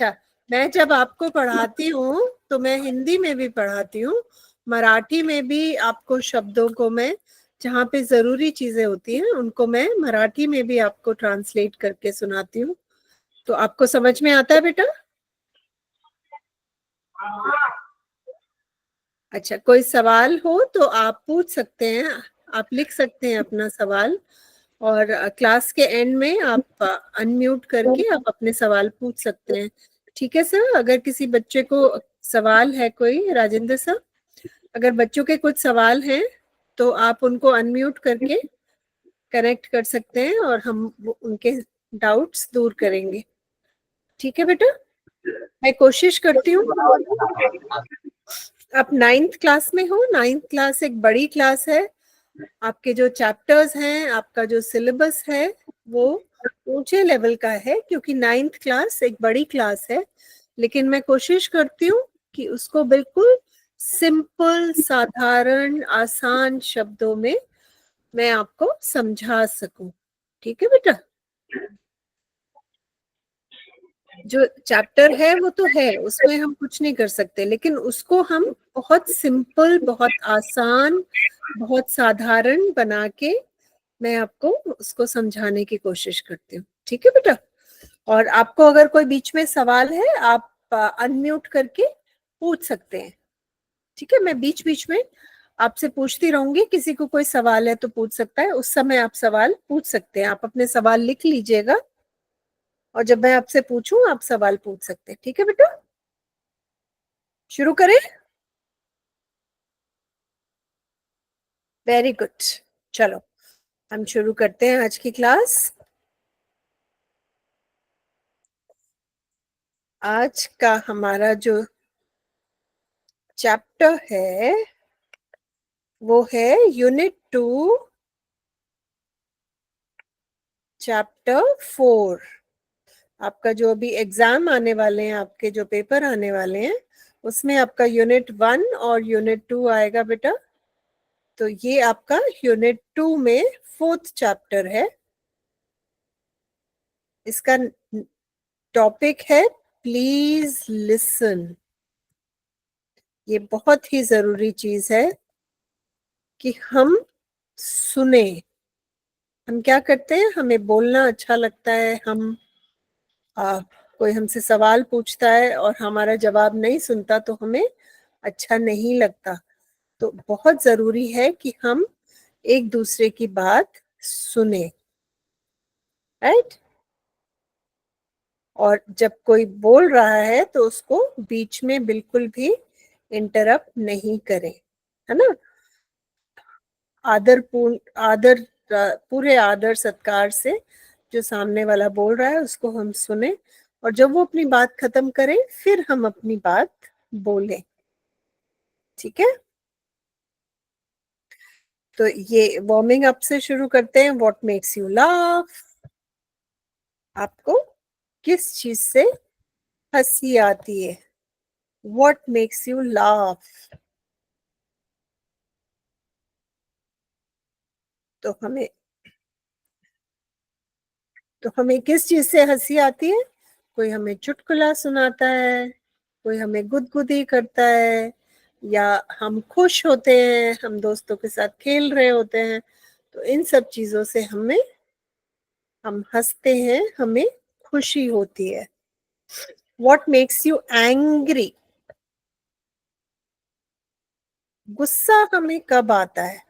अच्छा, मैं जब आपको पढ़ाती हूँ तो मैं हिंदी में भी पढ़ाती हूँ, मराठी में भी आपको शब्दों को मैं, जहाँ पे जरूरी चीजें होती हैं उनको मैं मराठी में भी आपको ट्रांसलेट करके सुनाती हूँ। तो आपको समझ में आता है बेटा? अच्छा, कोई सवाल हो तो आप पूछ सकते हैं, आप लिख सकते हैं अपना सवाल, और क्लास के एंड में आप अनम्यूट करके आप अपने सवाल पूछ सकते हैं। ठीक है सर? अगर किसी बच्चे को सवाल है कोई, राजेंद्र सर, अगर बच्चों के कुछ सवाल हैं तो आप उनको अनम्यूट करके कनेक्ट कर सकते हैं और हम उनके डाउट्स दूर करेंगे। ठीक है बेटा? मैं कोशिश करती हूँ। आप 9th क्लास में हो। 9th क्लास एक बड़ी क्लास है। आपके जो चैप्टर्स हैं, आपका जो सिलेबस है वो ऊंचे लेवल का है, क्योंकि 9th क्लास एक बड़ी क्लास है। लेकिन मैं कोशिश करती हूँ कि उसको बिल्कुल सिंपल, साधारण, आसान शब्दों में मैं आपको समझा सकूं। ठीक है बेटा? जो चैप्टर है वो तो है, उसमें हम कुछ नहीं कर सकते, लेकिन उसको हम बहुत सिंपल, बहुत आसान, बहुत साधारण बना के मैं आपको उसको समझाने की कोशिश करती हूँ। ठीक है बेटा? और आपको अगर कोई बीच में सवाल है, आप अनम्यूट करके पूछ सकते हैं। ठीक है? मैं बीच बीच में आपसे पूछती रहूंगी, किसी को कोई सवाल है तो पूछ सकता है, उस समय आप सवाल पूछ सकते हैं। आप अपने सवाल लिख लीजिएगा और जब मैं आपसे पूछूं आप सवाल पूछ सकते हैं। ठीक है बेटा? शुरू करें? Very good. चलो हम शुरू करते हैं आज की क्लास। आज का हमारा जो चैप्टर है वो है यूनिट 2, चैप्टर 4। आपका जो अभी एग्जाम आने वाले हैं, आपके जो पेपर आने वाले हैं, उसमें आपका यूनिट 1 और यूनिट 2 आएगा बेटा। तो ये आपका यूनिट 2 में 4th चैप्टर है। इसका टॉपिक है प्लीज लिसन। ये बहुत ही जरूरी चीज है कि हम सुने। हम क्या करते हैं, हमें बोलना अच्छा लगता है, हम आ, कोई हमसे सवाल पूछता है और हमारा जवाब नहीं सुनता तो हमें अच्छा नहीं लगता। तो बहुत जरूरी है कि हम एक दूसरे की बात सुने। राइट? और जब कोई बोल रहा है तो उसको बीच में बिल्कुल भी इंटरप्ट नहीं करें। है ना? आदर, पूरे आदर सत्कार से जो सामने वाला बोल रहा है उसको हम सुने, और जब वो अपनी बात खत्म करे फिर हम अपनी बात बोलें। ठीक है? तो ये वार्मिंग अप से शुरू करते हैं। What makes you laugh? आपको किस चीज से हंसी आती है? What makes you laugh? तो हमें किस चीज से हंसी आती है? कोई हमें चुटकुला सुनाता है, कोई हमें गुदगुदी करता है, या हम खुश होते हैं, हम दोस्तों के साथ खेल रहे होते हैं, तो इन सब चीजों से हम हंसते हैं, हमें खुशी होती है। What makes you angry? गुस्सा हमें कब आता है?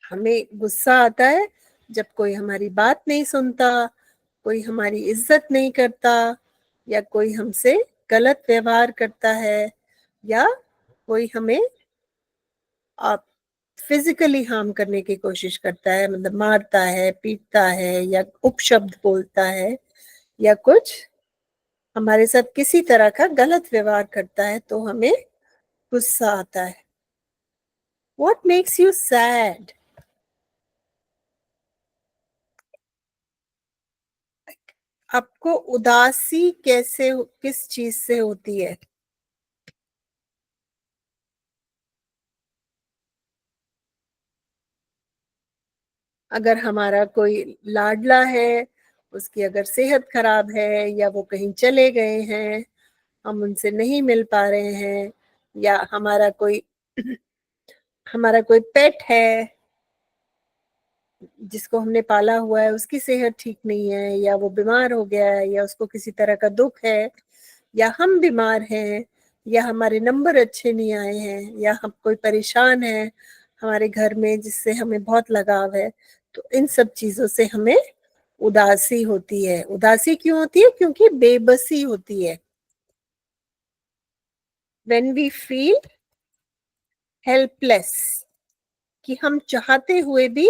हमें गुस्सा आता है जब कोई हमारी बात नहीं सुनता, कोई हमारी इज्जत नहीं करता, या कोई हमसे गलत व्यवहार करता है, या कोई हमें आप फिजिकली हार्म करने की कोशिश करता है, मतलब मारता है, पीटता है, या उपशब्द बोलता है, या कुछ हमारे साथ किसी तरह का गलत व्यवहार करता है, तो हमें गुस्सा आता है। What makes you sad? आपको उदासी किस चीज से होती है? अगर हमारा कोई लाडला है, उसकी अगर सेहत खराब है या वो कहीं चले गए हैं, हम उनसे नहीं मिल पा रहे हैं, या हमारा कोई पेट है जिसको हमने पाला हुआ है, उसकी सेहत ठीक नहीं है, या वो बीमार हो गया है, या उसको किसी तरह का दुख है, या हम बीमार हैं, या हमारे नंबर अच्छे नहीं आए हैं, या हम कोई परेशान है हमारे घर में जिससे हमें बहुत लगाव है, तो इन सब चीजों से हमें उदासी होती है। उदासी क्यों होती है? क्योंकि बेबसी होती है। व्हेन वी फील हेल्पलेस, कि हम चाहते हुए भी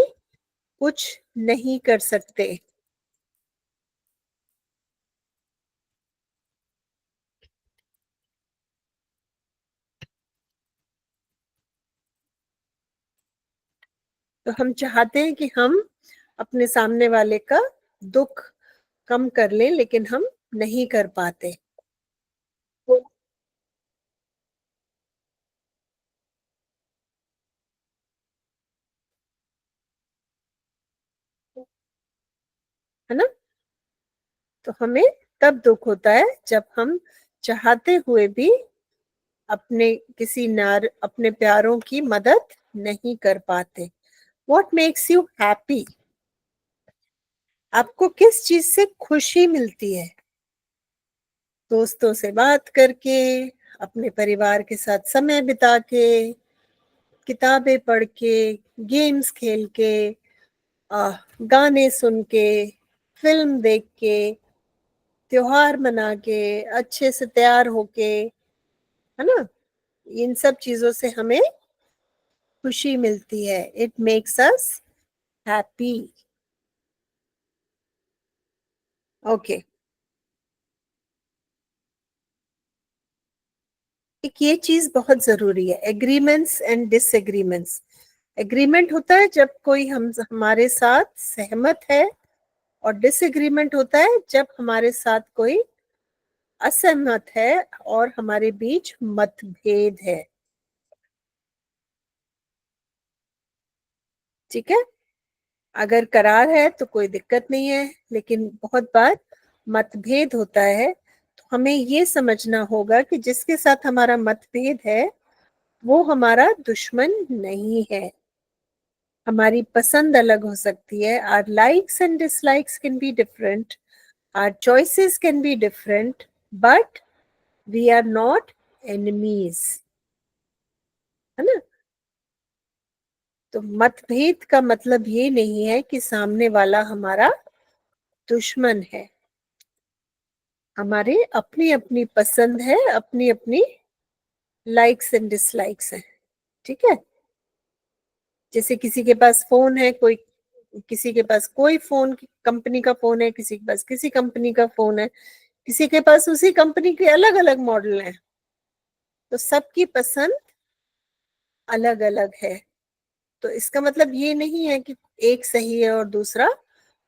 कुछ नहीं कर सकते। तो हम चाहते हैं कि हम अपने सामने वाले का दुख कम कर लें, लेकिन हम नहीं कर पाते। है ना? तो हमें तब दुख होता है जब हम चाहते हुए भी अपने प्यारों की मदद नहीं कर पाते। What makes you happy? आपको किस चीज से खुशी मिलती है? दोस्तों से बात करके, अपने परिवार के साथ समय बिता के, किताबें पढ़ के, गेम्स खेल के, गाने सुन के, फिल्म देख के, त्योहार मना के, अच्छे से तैयार होके, है ना? इन सब चीजों से हमें खुशी मिलती है। It makes us happy. Okay. एक ये चीज बहुत जरूरी है, एग्रीमेंट्स एंड डिसएग्रीमेंट्स। एग्रीमेंट होता है जब कोई हम हमारे साथ सहमत है, और डिसएग्रीमेंट होता है जब हमारे साथ कोई असहमत है और हमारे बीच मतभेद है। ठीक है? अगर करार है तो कोई दिक्कत नहीं है, लेकिन बहुत बार मतभेद होता है, तो हमें ये समझना होगा कि जिसके साथ हमारा मतभेद है वो हमारा दुश्मन नहीं है। हमारी पसंद अलग हो सकती है, our likes and dislikes can be different, our choices can be different, but we are not enemies. है ना? तो मतभेद का मतलब ये नहीं है कि सामने वाला हमारा दुश्मन है। हमारे अपनी अपनी पसंद है, अपनी अपनी लाइक्स एंड डिसलाइक्स है। ठीक है? जैसे किसी के पास फोन है, किसी के पास कोई फोन कंपनी का फोन है, किसी के पास किसी कंपनी का फोन है, किसी के पास उसी कंपनी के अलग अलग मॉडल हैं। तो सबकी पसंद अलग अलग है। तो इसका मतलब ये नहीं है कि एक सही है और दूसरा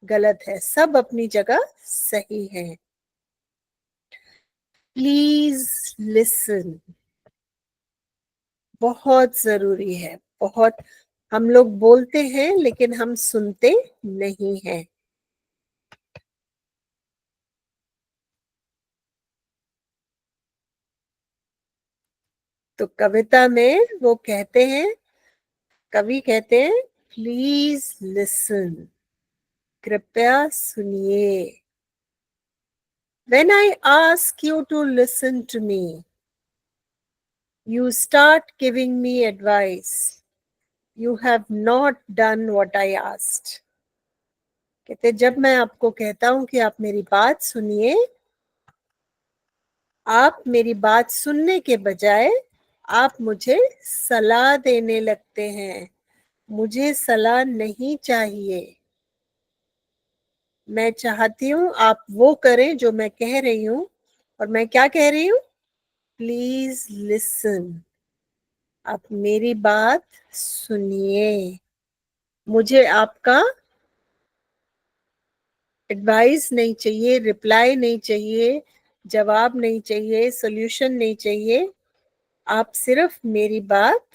गलत है, सब अपनी जगह सही है। प्लीज लिसन, बहुत जरूरी है, बहुत। हम लोग बोलते हैं लेकिन हम सुनते नहीं हैं। तो कविता में वो कहते हैं, कवि कहते हैं, प्लीज लिसन, कृपया सुनिए। When I ask you to listen to me, you start giving me advice. You have not done what I asked. कहते जब मैं आपको कहता हूं कि आप मेरी बात सुनिए, आप मेरी बात सुनने के बजाय आप मुझे सलाह देने लगते हैं। मुझे सलाह नहीं चाहिए। मैं चाहती हूँ आप वो करें जो मैं कह रही हूँ। और मैं क्या कह रही हूँ? प्लीज लिसन, आप मेरी बात सुनिए। मुझे आपका एडवाइस नहीं चाहिए, रिप्लाई नहीं चाहिए, जवाब नहीं चाहिए, सॉल्यूशन नहीं चाहिए। आप सिर्फ मेरी बात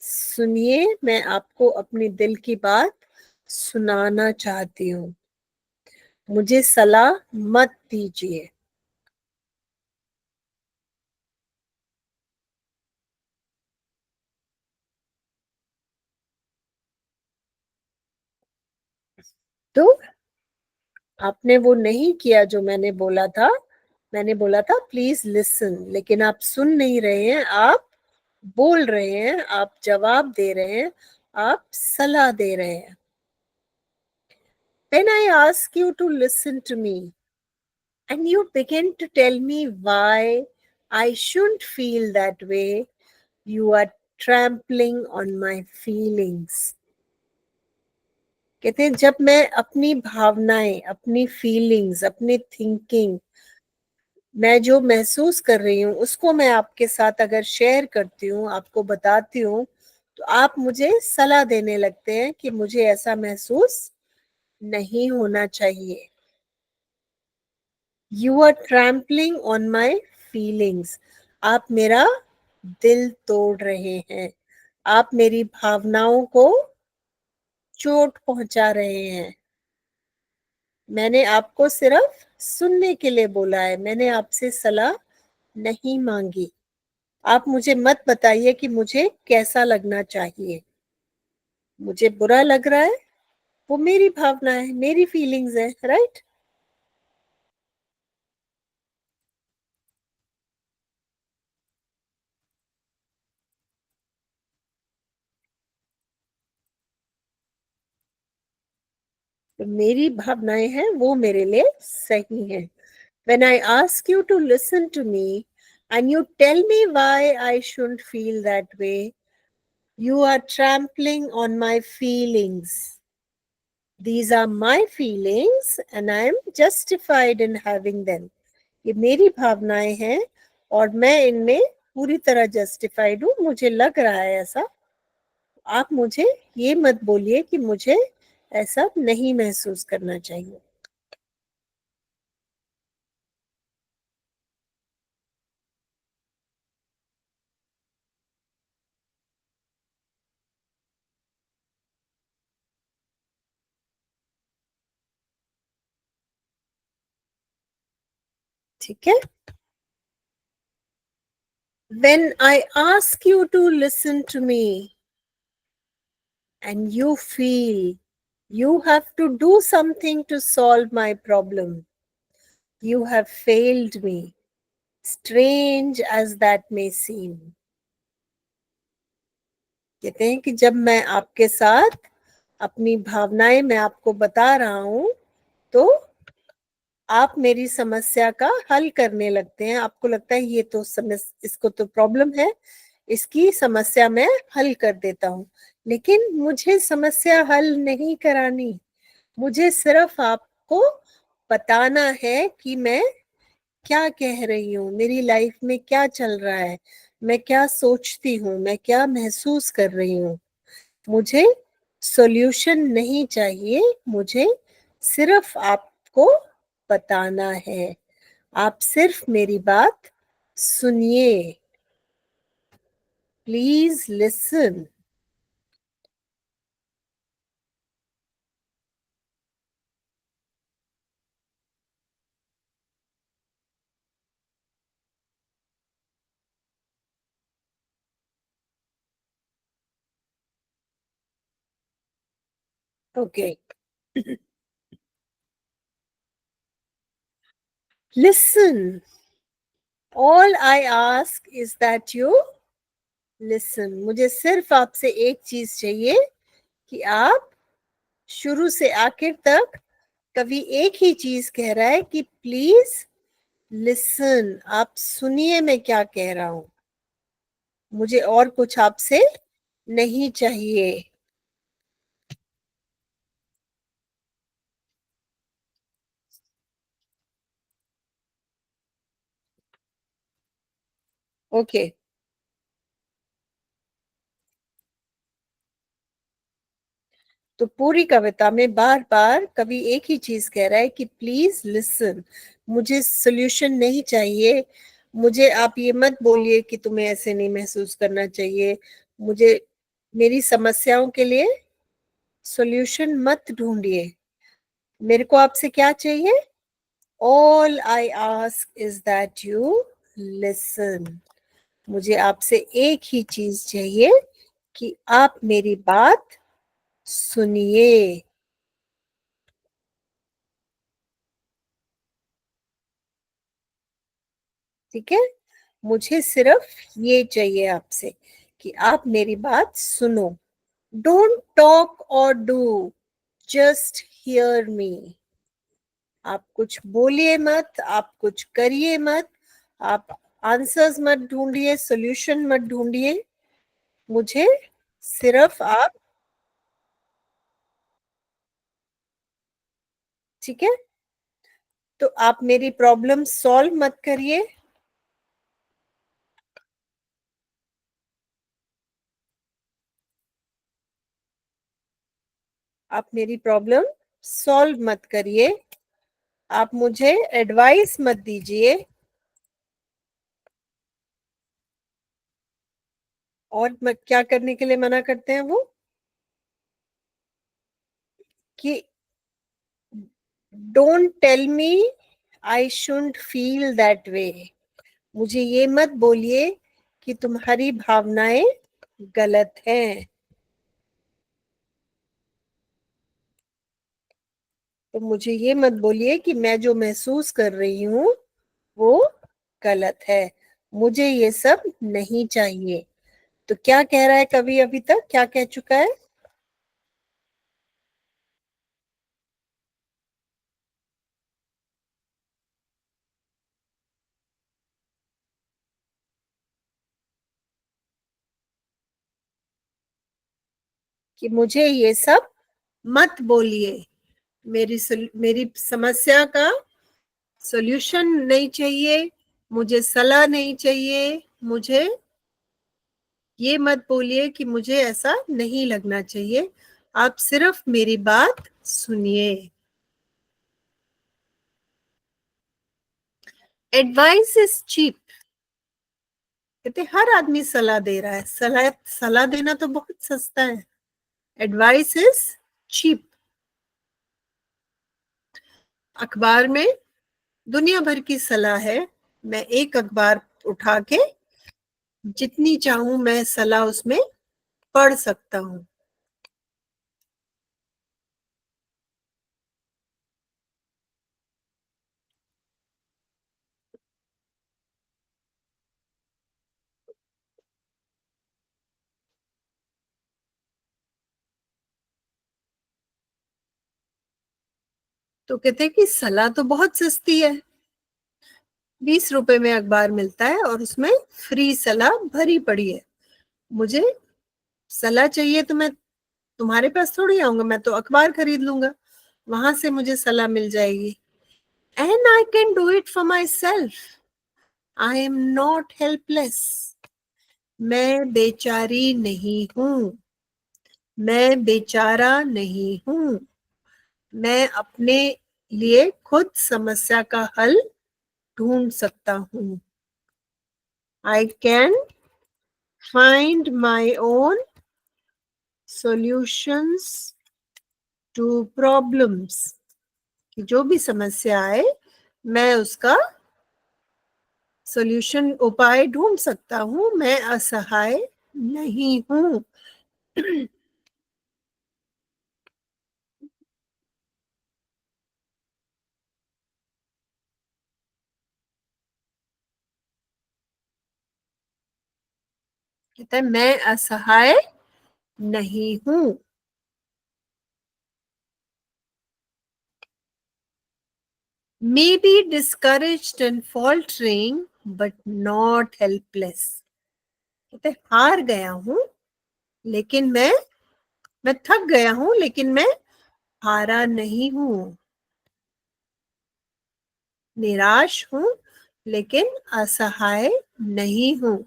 सुनिए। मैं आपको अपनी दिल की बात सुनाना चाहती हूँ, मुझे सलाह मत दीजिए। तो आपने वो नहीं किया जो मैंने बोला था। मैंने बोला था प्लीज लिसन, लेकिन आप सुन नहीं रहे हैं, आप बोल रहे हैं, आप जवाब दे रहे हैं, आप सलाह दे रहे हैं। When I ask you to listen to me and you begin to tell me why I shouldn't feel that way, you are trampling on my feelings. कहते हैं जब मैं अपनी भावनाएं, अपनी फीलिंग्स, अपनी थिंकिंग, मैं जो महसूस कर रही हूँ उसको मैं आपके साथ अगर शेयर करती हूँ, आपको बताती हूँ, तो आप मुझे सलाह देने लगते हैं कि मुझे ऐसा महसूस नहीं होना चाहिए। You are trampling on my feelings. आप मेरा दिल तोड़ रहे हैं, आप मेरी भावनाओं को चोट पहुंचा रहे हैं। मैंने आपको सिर्फ सुनने के लिए बोला है, मैंने आपसे सलाह नहीं मांगी। आप मुझे मत बताइए कि मुझे कैसा लगना चाहिए। मुझे बुरा लग रहा है, वो मेरी भावना है, मेरी फीलिंग्स है, राइट? तो मेरी भावनाएं हैं, वो मेरे लिए सही हैं। When I ask you to listen to me and you tell me why I shouldn't feel that way, you are trampling on my feelings. These are my feelings and I am justified in having them. ये मेरी भावनाएं हैं और मैं इनमें पूरी तरह justified हूँ, मुझे लग रहा है ऐसा। आप मुझे ये मत बोलिए कि मुझे ऐसा नहीं महसूस करना चाहिए। ठीक है? When I ask you to listen to me and you feel you have to do something to solve my problem, you have failed me, strange as that may seem. कहते हैं कि जब मैं आपके साथ अपनी भावनाएं मैं आपको बता रहा हूं, तो आप मेरी समस्या का हल करने लगते हैं। आपको लगता है ये तो इसको तो प्रॉब्लम है, इसकी समस्या मैं हल कर देता हूँ। लेकिन मुझे समस्या हल नहीं करानी, मुझे सिर्फ आपको बताना है कि मैं क्या कह रही हूँ, मेरी लाइफ में क्या चल रहा है, मैं क्या सोचती हूँ, मैं क्या महसूस कर रही हूँ। मुझे सॉल्यूशन नहीं चाहिए, मुझे सिर्फ आपको बताना है। आप सिर्फ मेरी बात सुनिए। Please listen. Okay, listen. All I ask is that you listen. मुझे सिर्फ आपसे एक चीज चाहिए कि आप शुरू से आखिर तक कभी एक ही चीज कह रहा है कि प्लीज लिसन, आप सुनिए मैं क्या कह रहा हूं। मुझे और कुछ आपसे नहीं चाहिए। ओके, तो पूरी कविता में बार बार कवि एक ही चीज कह रहा है कि प्लीज लिसन, मुझे सोल्यूशन नहीं चाहिए। मुझे आप ये मत बोलिए कि तुम्हें ऐसे नहीं महसूस करना चाहिए। मुझे मेरी समस्याओं के लिए सॉल्यूशन मत ढूंढिए। मेरे को आपसे क्या चाहिए? All I ask is that you listen. मुझे आपसे एक ही चीज चाहिए कि आप मेरी बात सुनिए। ठीक है, मुझे सिर्फ ये चाहिए आपसे कि आप मेरी बात सुनो। डोंट टॉक और डू, जस्ट हियर मी। आप कुछ बोलिए मत, आप कुछ करिए मत, आप आंसर्स मत ढूंढिए, सॉल्यूशन मत ढूंढिए। मुझे सिर्फ आप, ठीक है, तो आप मेरी प्रॉब्लम सॉल्व मत करिए। आप मेरी प्रॉब्लम सॉल्व मत करिए। आप मुझे एडवाइस मत दीजिए। और क्या करने के लिए मना करते हैं वो? कि don't tell me I shouldn't feel that way. मुझे ये मत बोलिए कि तुम्हारी भावनाएं गलत हैं। तो मुझे ये मत बोलिए कि मैं जो महसूस कर रही हूँ वो गलत है। मुझे ये सब नहीं चाहिए। तो क्या कह रहा है कवि? अभी तक क्या कह चुका है? कि मुझे ये सब मत बोलिए। मेरी समस्या का सॉल्यूशन नहीं चाहिए, मुझे सलाह नहीं चाहिए। मुझे ये मत बोलिए कि मुझे ऐसा नहीं लगना चाहिए। आप सिर्फ मेरी बात सुनिए। Advice is cheap. कहते हर आदमी सलाह दे रहा है, सलाह सलाह देना तो बहुत सस्ता है। Advice is cheap. अखबार में दुनिया भर की सलाह है। मैं एक अखबार उठा के जितनी चाहूं मैं सलाह उसमें पढ़ सकता हूँ। तो कहते हैं कि सलाह तो बहुत सस्ती है। 20 रुपए में अखबार मिलता है और उसमें फ्री सलाह भरी पड़ी है। मुझे सलाह चाहिए तो मैं तुम्हारे पास थोड़ी आऊंगा, मैं तो अखबार खरीद लूंगा, वहां से मुझे सलाह मिल जाएगी। And I can do it for my self. I am not helpless. मैं बेचारी नहीं हूं। मैं बेचारा नहीं हूं। मैं अपने लिए खुद समस्या का हल ढूंढ सकता हूं। I can find my own solutions to problems. कि जो भी समस्या आए मैं उसका सॉल्यूशन उपाय ढूंढ सकता हूं। मैं असहाय नहीं हूं। कहता है मैं असहाय नहीं हूं। May be discouraged and faltering but not helpless. कहते हैं हार गया हूं लेकिन मैं थक गया हूं लेकिन मैं हारा नहीं हूं। निराश हूं लेकिन असहाय नहीं हूं।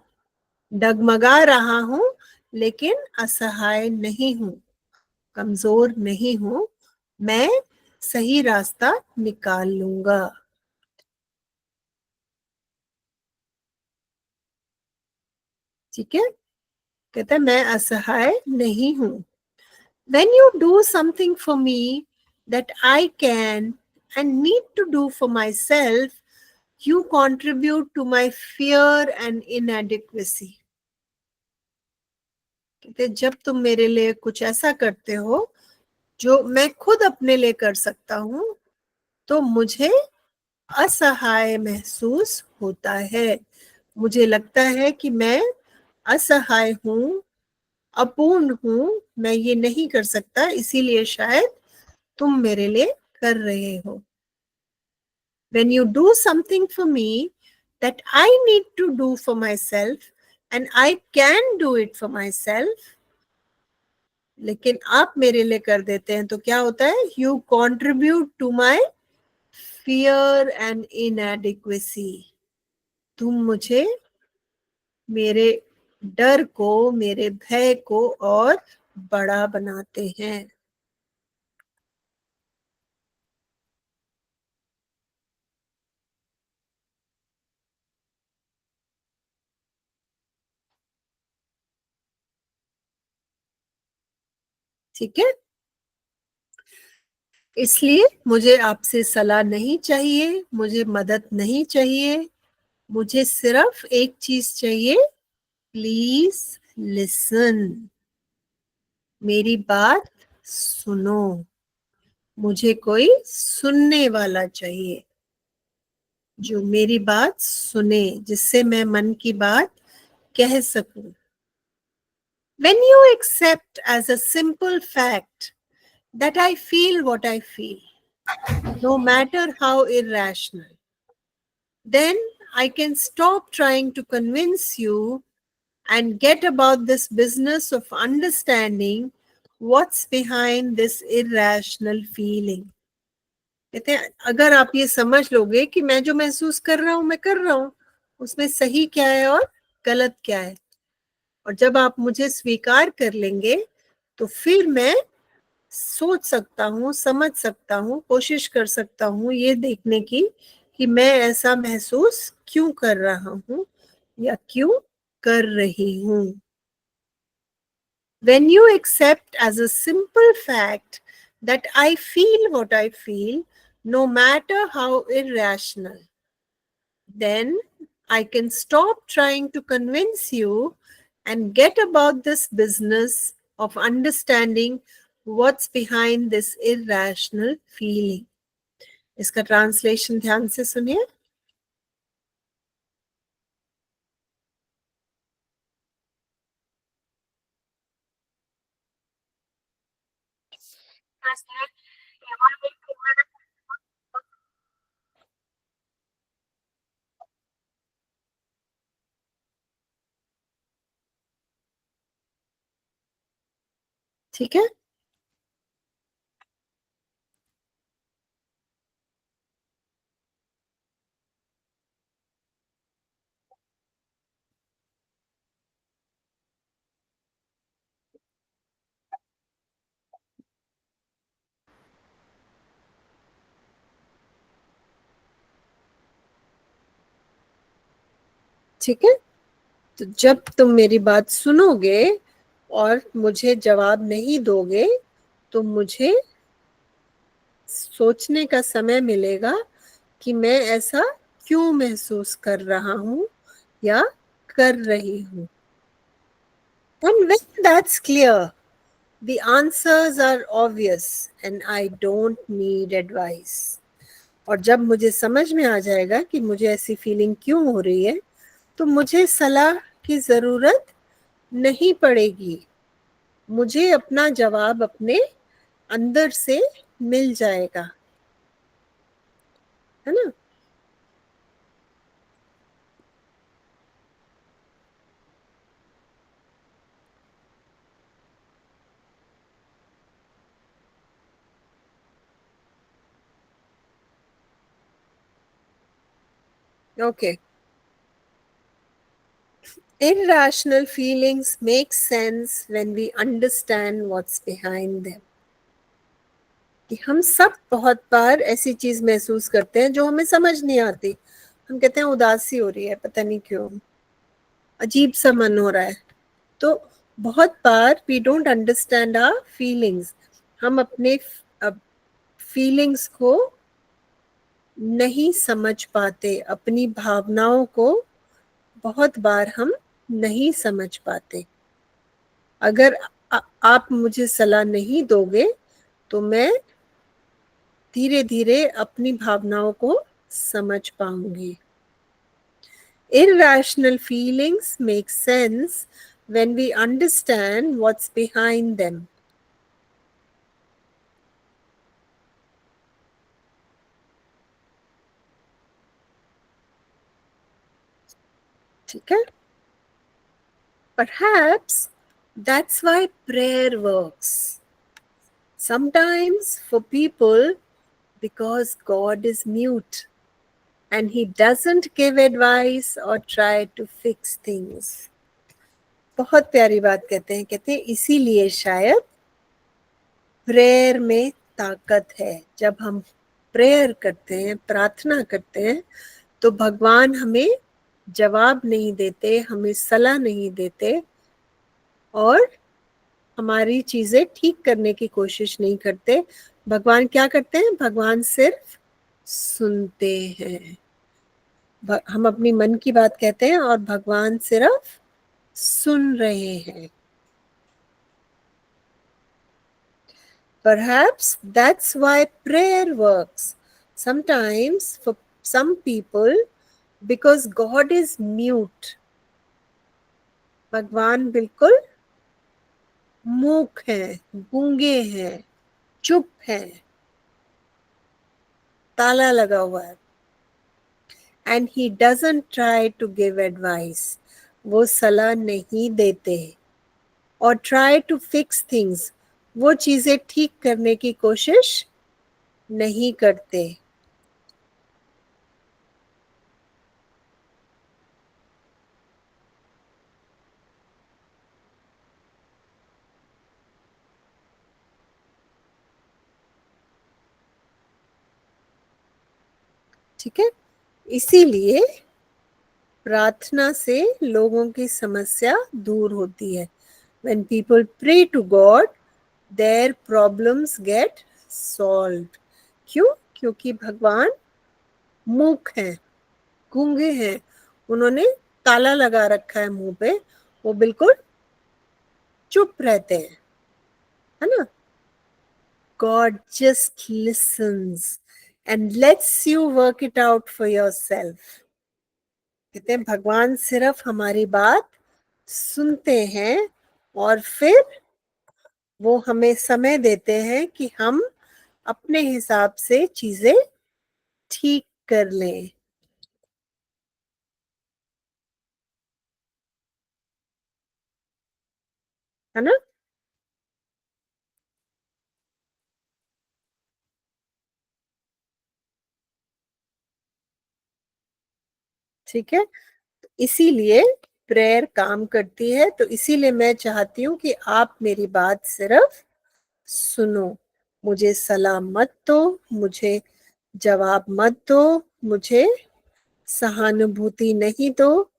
डगमगा रहा हूं लेकिन असहाय नहीं हूं। कमजोर नहीं हूं। मैं सही रास्ता निकाल लूंगा। ठीक है, कहता है मैं असहाय नहीं हूं। When you do something for me that I can and need to do for myself, you contribute to my fear and inadequacy. कहते जब तुम मेरे लिए कुछ ऐसा करते हो जो मैं खुद अपने लिए कर सकता हूं, तो मुझे असहाय महसूस होता है. मुझे लगता है कि मैं असहाय हूं, अपूर्ण हूं, मैं ये नहीं कर सकता, इसीलिए शायद तुम मेरे लिए कर रहे हो. When you do something for me that I need to do for myself and I can do it for myself, लेकिन आप मेरे लिए कर देते हैं तो क्या होता है? You contribute to my fear and inadequacy. तुम मुझे मेरे डर को, मेरे भय को और बड़ा बनाते हैं. ठीक है, इसलिए मुझे आपसे सलाह नहीं चाहिए, मुझे मदद नहीं चाहिए, मुझे सिर्फ एक चीज चाहिए. Please listen. मेरी बात सुनो. मुझे कोई सुनने वाला चाहिए जो मेरी बात सुने, जिससे मैं मन की बात कह सकूं. When you accept as a simple fact that I feel what I feel, no matter how irrational, then I can stop trying to convince you and get about this business of understanding what's behind this irrational feeling. कहते हैं अगर आप ये समझ लोगे कि मैं जो महसूस कर रहा हूं मैं कर रहा हूं, उसमें सही क्या है और गलत क्या है, और जब आप मुझे स्वीकार कर लेंगे तो फिर मैं सोच सकता हूँ, समझ सकता हूँ, कोशिश कर सकता हूँ ये देखने की कि मैं ऐसा महसूस क्यों कर रहा हूँ या क्यों कर रही हूँ. When you accept as a simple fact that I feel what I feel, no matter how irrational, then I can stop trying to convince you and get about this business of understanding what's behind this irrational feeling. इसका translation ध्यान से सुनिए. ठीक है, ठीक है. तो जब तुम मेरी बात सुनोगे और मुझे जवाब नहीं दोगे तो मुझे सोचने का समय मिलेगा कि मैं ऐसा क्यों महसूस कर रहा हूँ या कर रही हूँ. And when that's clear, the answers are obvious and I don't need advice. और जब मुझे समझ में आ जाएगा कि मुझे ऐसी फीलिंग क्यों हो रही है, तो मुझे सलाह की जरूरत नहीं पड़ेगी. मुझे अपना जवाब अपने अंदर से मिल जाएगा, है ना. Okay. Irrational feelings make sense when we understand what's behind them. कि हम सब बहुत बार ऐसी चीज महसूस करते हैं जो हमें समझ नहीं आती. हम कहते हैं उदासी हो रही है, पता नहीं क्यों, अजीब सा मन हो रहा है. तो बहुत बार we don't understand our feelings, हम अपने फीलिंग्स को नहीं समझ पाते, अपनी भावनाओं को बहुत बार हम नहीं समझ पाते। अगर आप मुझे सलाह नहीं दोगे तो मैं धीरे धीरे अपनी भावनाओं को समझ पाऊंगी। Irrational feelings make sense when we understand what's behind them. ठीक है? Perhaps that's why prayer works. Sometimes for people, because God is mute and He doesn't give advice or try to fix things. बहुत प्यारी बात कहते हैं इसीलिए शायद prayer में ताकत है। जब हम प्रेयर करते हैं, प्रार्थना करते हैं, तो भगवान हमें जवाब नहीं देते, हमें सलाह नहीं देते और हमारी चीजें ठीक करने की कोशिश नहीं करते। भगवान क्या करते हैं? भगवान सिर्फ सुनते हैं। हम अपनी मन की बात कहते हैं और भगवान सिर्फ सुन रहे हैं। Perhaps that's why prayer works. Sometimes for some people, because God is mute. भगवान बिल्कुल मूक हैं, गूंगे हैं, चुप हैं, ताला लगा हुआ है। And he doesn't try to give advice. वो सलाह नहीं देते और try to fix things. वो चीजें ठीक करने की कोशिश नहीं करते। ठीक है? इसीलिए प्रार्थना से लोगों की समस्या दूर होती है। When people pray to God, their problems get solved. क्यों? क्योंकि भगवान मूक हैं, गूंगे हैं, उन्होंने ताला लगा रखा है मुंह पे, वो बिल्कुल चुप रहते हैं, है ना? God just listens and lets you work it out for yourself. कहते हैं भगवान सिर्फ हमारी बात सुनते हैं और फिर वो हमें समय देते हैं कि हम अपने हिसाब से चीजें ठीक कर लें। है ना? ठीक है? इसीलिए प्रेयर काम करती है, तो इसीलिए मैं चाहती हूँ कि आप मेरी बात सिर्फ सुनो। मुझे सलाह मत दो, मुझे जवाब मत दो, मुझे सहानुभूति नहीं दो,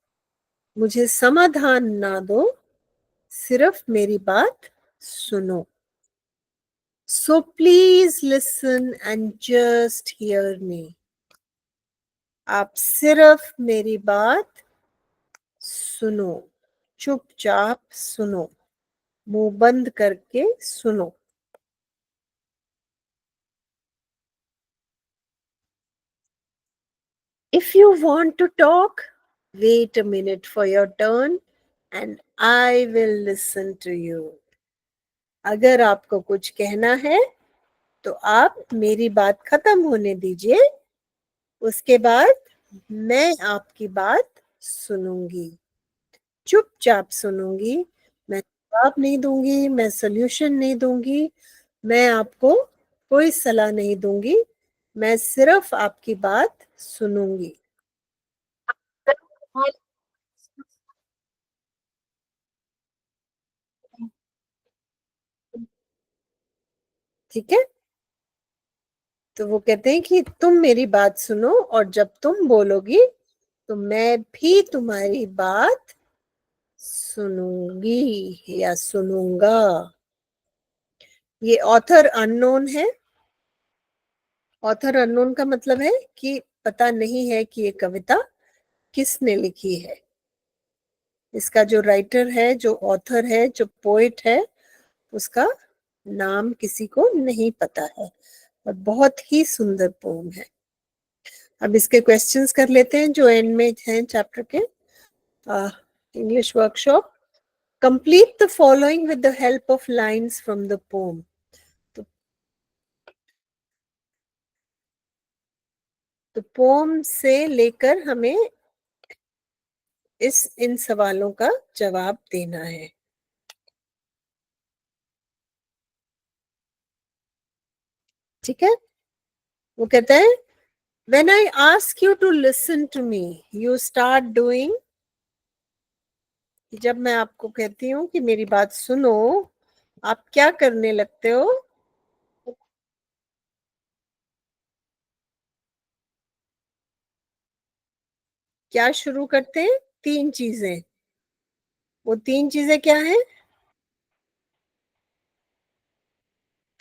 मुझे समाधान ना दो, सिर्फ मेरी बात सुनो। So please listen and just hear me. आप सिर्फ मेरी बात सुनो, चुपचाप सुनो, मुंह बंद करके सुनो। If you want to talk, wait a minute for your turn and I will listen to you. अगर आपको कुछ कहना है तो आप मेरी बात खत्म होने दीजिए, उसके बाद मैं आपकी बात सुनूंगी, चुपचाप सुनूंगी। मैं जवाब नहीं दूंगी, मैं सोल्यूशन नहीं दूंगी, मैं आपको कोई सलाह नहीं दूंगी, मैं सिर्फ आपकी बात सुनूंगी। ठीक है? तो वो कहते हैं कि तुम मेरी बात सुनो और जब तुम बोलोगी तो मैं भी तुम्हारी बात सुनूंगी या सुनूंगा। ये ऑथर अननोन है। ऑथर अननोन का मतलब है कि पता नहीं है कि ये कविता किसने लिखी है। इसका जो राइटर है, जो ऑथर है, जो पोएट है, उसका नाम किसी को नहीं पता है। और बहुत ही सुंदर पोम है। अब इसके क्वेश्चंस कर लेते हैं जो एंड में हैं चैप्टर के। English workshop. Complete the following with the help of lines from the pome. तो पोम से लेकर हमें इन सवालों का जवाब देना है। ठीक है। वो कहता है, When I ask you to listen to me, you start doing। जब मैं आपको कहती हूँ कि मेरी बात सुनो, आप क्या करने लगते हो? क्या शुरू करते हैं? 3 चीजें। वो 3 चीजें क्या हैं?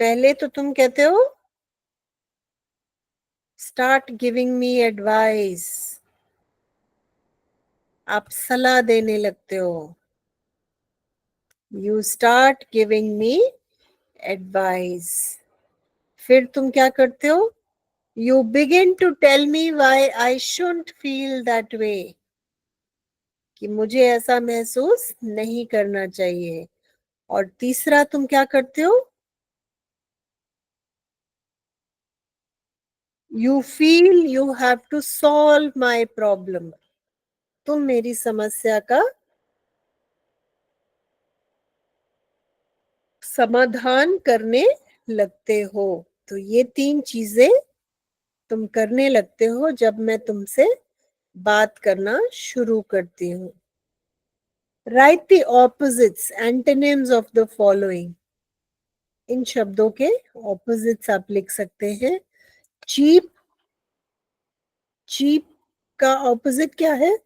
पहले तो तुम कहते हो, स्टार्ट गिविंग मी एडवाइस। आप सलाह देने लगते हो। You start giving me advice. फिर तुम क्या करते हो? You begin to tell me why I shouldn't feel that way. कि मुझे ऐसा महसूस नहीं करना चाहिए। और तीसरा तुम क्या करते हो? You feel you have to solve my problem. तुम मेरी समस्या का समाधान करने लगते हो। तो ये 3 चीजें तुम करने लगते हो जब मैं तुमसे बात करना शुरू करती हूँ। Write the opposites antonyms of the following. इन शब्दों के ऑपोजिट्स आप लिख सकते हैं। चीप। चीप का ऑपोजिट क्या है?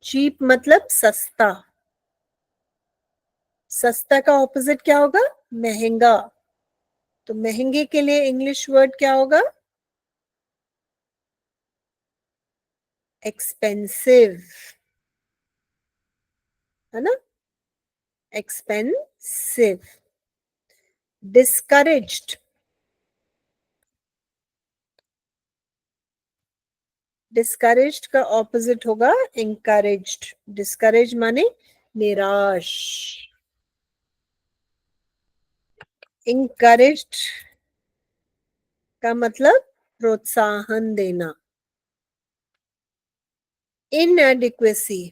चीप मतलब सस्ता। सस्ता का ऑपोजिट क्या होगा? महंगा। तो महंगे के लिए इंग्लिश वर्ड क्या होगा? एक्सपेंसिव। है ना? एक्सपेंसिव। डिस्करेज्ड। डिस्करेज्ड का ऑपोजिट होगा इंकरेज्ड। डिस्करेज माने निराश। इंकरेज्ड का मतलब प्रोत्साहन देना। इनएडिक्वेसी।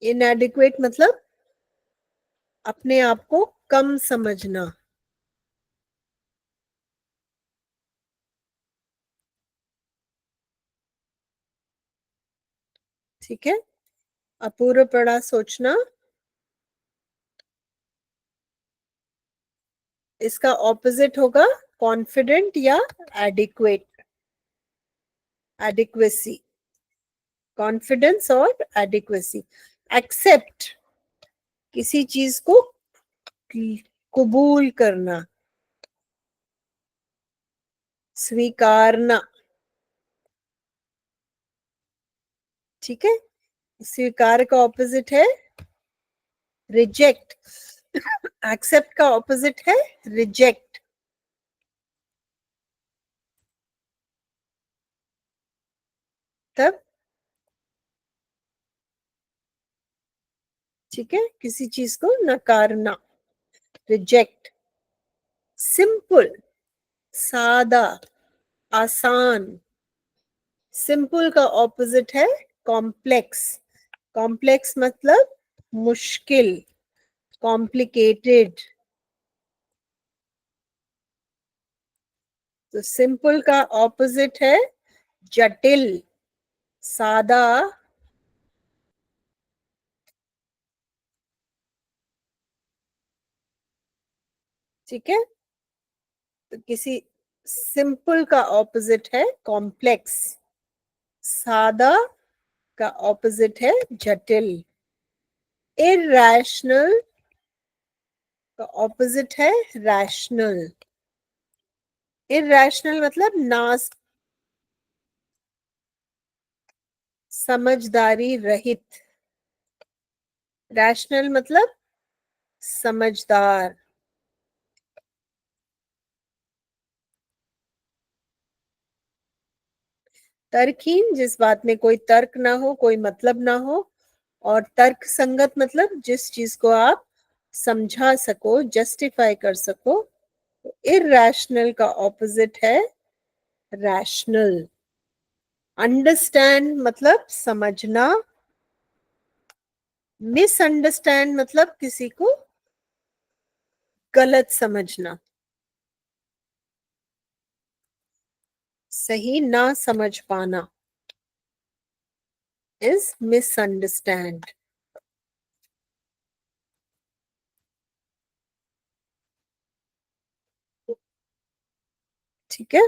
इनएडिक्वेट मतलब अपने आप को कम समझना। ठीक है। अपूर्व पड़ा सोचना। इसका ऑपोजिट होगा कॉन्फिडेंट या एडिक्वेट। एडिक्वेसी। कॉन्फिडेंस और एडिक्वेसी। एक्सेप्ट किसी चीज को कबूल करना। स्वीकारना। ठीक है। स्वीकार का ऑपोजिट है रिजेक्ट। एक्सेप्ट का ऑपोजिट है रिजेक्ट। तब ठीक है, किसी चीज को नकारना, रिजेक्ट। सिंपल सादा, आसान। सिंपल का ऑपोजिट है कॉम्प्लेक्स। कॉम्प्लेक्स मतलब मुश्किल, कॉम्प्लिकेटेड। तो सिंपल का ऑपोजिट है जटिल, सादा। ठीक है। तो किसी सिंपल का ऑपोजिट है कॉम्प्लेक्स, सादा का ऑपोजिट है जटिल। इरैशनल का ऑपोजिट है रैशनल। इरैशनल मतलब ना समझदारी रहित, रैशनल मतलब समझदार। तर्कहीन जिस बात में कोई तर्क ना हो, कोई मतलब ना हो। और तर्क संगत मतलब जिस चीज को आप समझा सको, जस्टिफाई कर सको। इरैशनल का ऑपोजिट है रैशनल। अंडरस्टैंड मतलब समझना। मिसअंडरस्टैंड मतलब किसी को गलत समझना, सही ना समझ पाना इज मिसअंडरस्टैंड। ठीक है।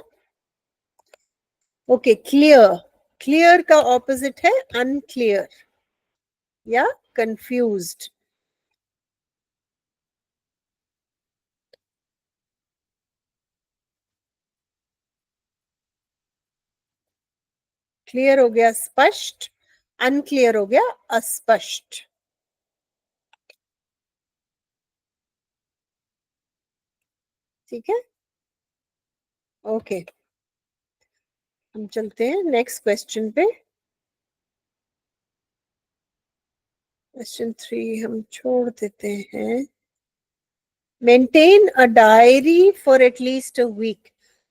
Okay, clear. क्लियर का ऑपोजिट है अनक्लियर या कंफ्यूज्ड। क्लियर हो गया स्पष्ट, अनक्लियर हो गया अस्पष्ट। ठीक है। ओके, हम चलते हैं नेक्स्ट क्वेश्चन पे। क्वेश्चन 3 हम छोड़ देते हैं। Maintain a diary for at least a week.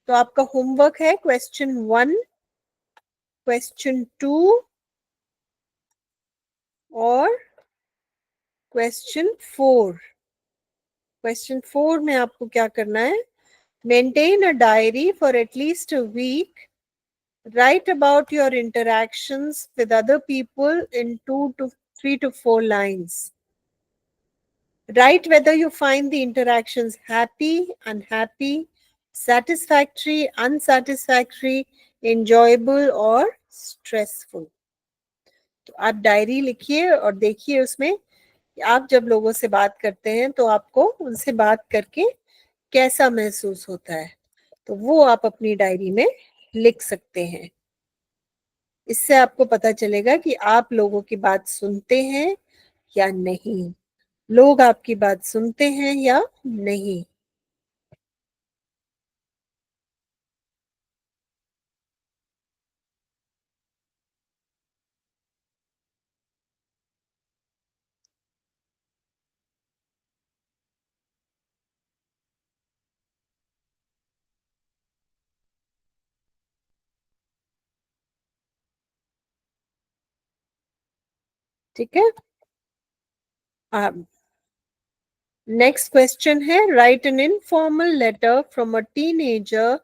तो आपका होमवर्क है क्वेश्चन 1, क्वेश्चन 2 और क्वेश्चन 4। क्वेश्चन 4 में आपको क्या करना है? Maintain a diary for at least a week. Write about your interactions with other people in 2 to 3 to 4 lines. Write whether you find the interactions happy, unhappy, satisfactory, unsatisfactory, enjoyable or stressful. तो आप diary लिखिए और देखिए उसमें कि आप जब लोगों से बात करते हैं तो आपको उनसे बात करके कैसा महसूस होता है। तो वो आप अपनी डायरी में लिख सकते हैं। इससे आपको पता चलेगा कि आप लोगों की बात सुनते हैं या नहीं, लोग आपकी बात सुनते हैं या नहीं। ठीक है। नेक्स्ट क्वेश्चन है, write an informal letter from a teenager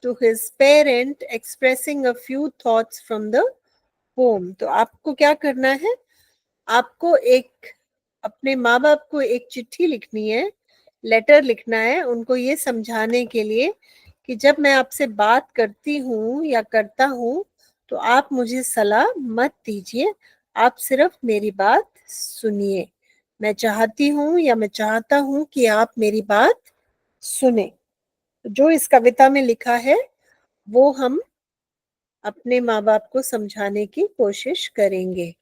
to his parent expressing a few thoughts from the home. तो आपको क्या करना है? आपको एक अपने माँ बाप को एक चिट्ठी लिखनी है, लेटर लिखना है उनको ये समझाने के लिए कि जब मैं आपसे बात करती हूँ या करता हूँ तो आप मुझे सलाह मत दीजिए, आप सिर्फ मेरी बात सुनिए। मैं चाहती हूँ या मैं चाहता हूँ कि आप मेरी बात सुने। जो इस कविता में लिखा है वो हम अपने माँ बाप को समझाने की कोशिश करेंगे।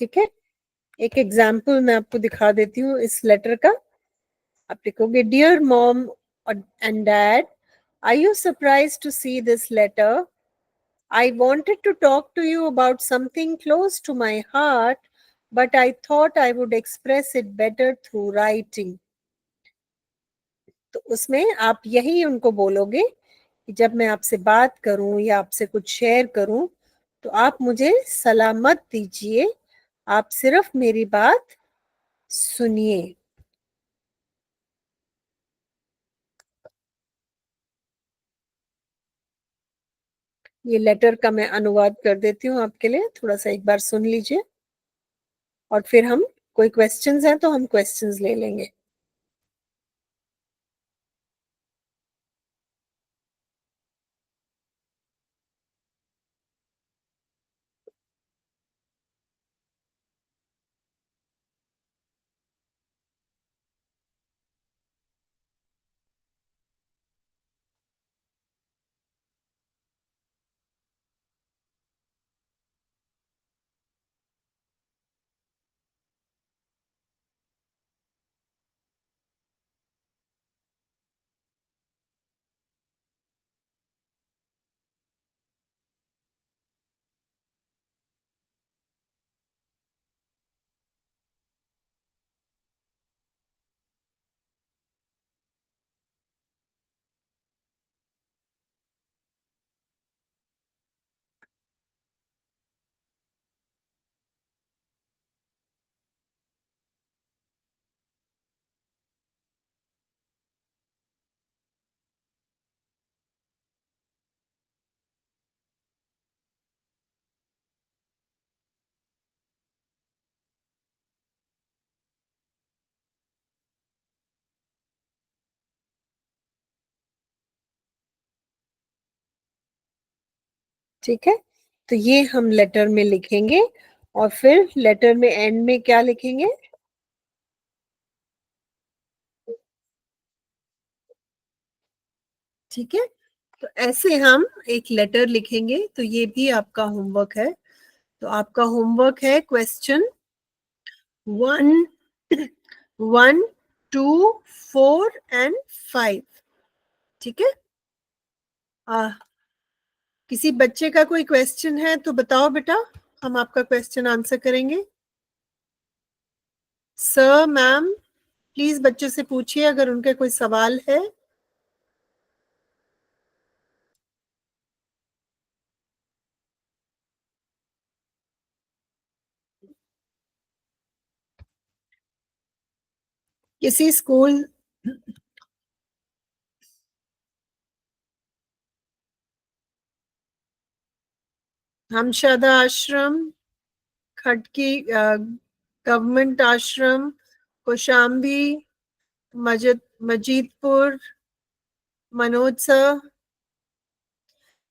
ठीक है, एक एग्जाम्पल मैं आपको दिखा देती हूँ इस लेटर का। आप लिखोगे, dear mom and dad, are you surprise to see this letter? I wanted to talk to you about something close to my heart, but I thought I would express it better through writing. तो उसमें आप यही उनको बोलोगे कि जब मैं आपसे बात करूं या आपसे कुछ शेयर करूं तो आप मुझे सलाह मत दीजिए, आप सिर्फ मेरी बात सुनिए। ये लेटर का मैं अनुवाद कर देती हूँ आपके लिए, थोड़ा सा एक बार सुन लीजिए और फिर हम कोई क्वेश्चंस हैं तो हम क्वेश्चंस ले लेंगे। ठीक है, तो ये हम लेटर में लिखेंगे और फिर लेटर में एंड में क्या लिखेंगे? ठीक है, तो ऐसे हम एक लेटर लिखेंगे। तो ये भी आपका होमवर्क है। तो आपका होमवर्क है क्वेश्चन 1, 1, 2, 4 एंड 5। ठीक है, किसी बच्चे का कोई क्वेश्चन है तो बताओ बेटा, हम आपका क्वेश्चन आंसर करेंगे। सर, मैम, प्लीज बच्चों से पूछिए अगर उनका कोई सवाल है। किसी स्कूल, हमशादा आश्रम, खटकी गवर्नमेंट आश्रम, कौशाम्बी, मजीदपुर, मनोज सर,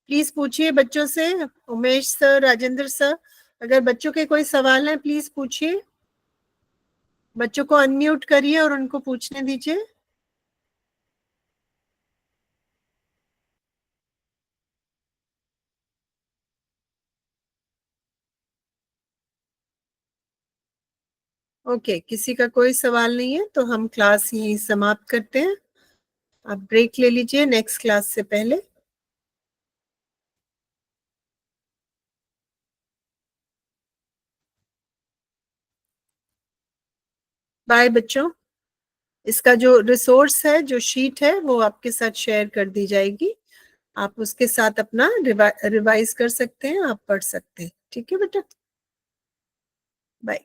प्लीज पूछिए बच्चों से। उमेश सर, राजेंद्र सर, अगर बच्चों के कोई सवाल है प्लीज पूछिए। बच्चों को अनम्यूट करिए और उनको पूछने दीजिए। ओके, किसी का कोई सवाल नहीं है तो हम क्लास यहीं समाप्त करते हैं। आप ब्रेक ले लीजिए नेक्स्ट क्लास से पहले। बाय बच्चों। इसका जो रिसोर्स है, जो शीट है, वो आपके साथ शेयर कर दी जाएगी। आप उसके साथ अपना रिवाइज कर सकते हैं, आप पढ़ सकते हैं। ठीक है बेटा, बाय।